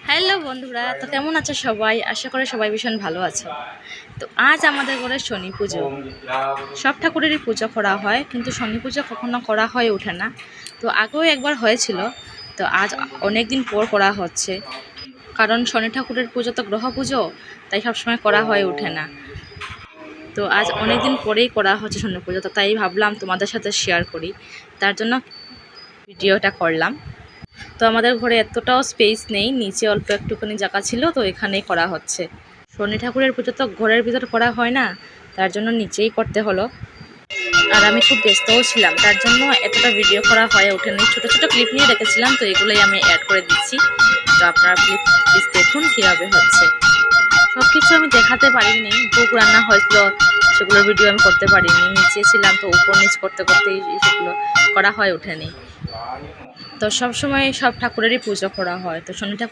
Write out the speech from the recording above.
Hello বন্ধুরা, তো কেমন আছো সবাই? আশা করি সবাই ভীষণ ভালো আছো। তো আজ আমাদের ঘরে শনি পুজো। সব ঠাকুরেরই পুজো করা হয়, কিন্তু শনি পুজো কখনো করা হয়ে ওঠে না। তো আগেও একবার হয়েছিল, তো আজ অনেক দিন পর করা হচ্ছে। কারণ শনি ঠাকুরের পুজো তো গ্রহ পুজো, তাই সবসময় করা হয়ে ওঠে না। তো আজ অনেক দিন পরেই করা হচ্ছে শনি পুজো, তো তাই ভাবলাম তোমাদের সাথে শেয়ার করি, তার জন্য ভিডিওটা করলাম। তো আমাদের ঘরে এতটাও স্পেস নেই, নিচে অল্প একটুখানি জায়গা ছিল, তো এখানেই করা হচ্ছে। শনি ঠাকুরের পুজো তো ঘরের ভিতর করা হয় না, তার জন্য নিচেই করতে হলো। আর আমি খুব ব্যস্তও ছিলাম, তার জন্য এতটা ভিডিও করা হয়ে ওঠেনি। ছোটো ছোটো ক্লিপ নিয়ে রেখেছিলাম, তো এগুলোই আমি অ্যাড করে দিচ্ছি। তো আপনারা প্লিজ দেখুন কীভাবে হচ্ছে। সব কিছু আমি দেখাতে পারিনি, ভোগ রান্না হয়েছিল সেগুলোর ভিডিও আমি করতে পারিনি। নিচে ছিলাম, তো উপর নিচ করতে করতেই সেগুলো করা হয়ে ওঠেনি। তো সব সময় সব ঠাকুরেরই পুজো করা হয়। তো শনি ঠাকুর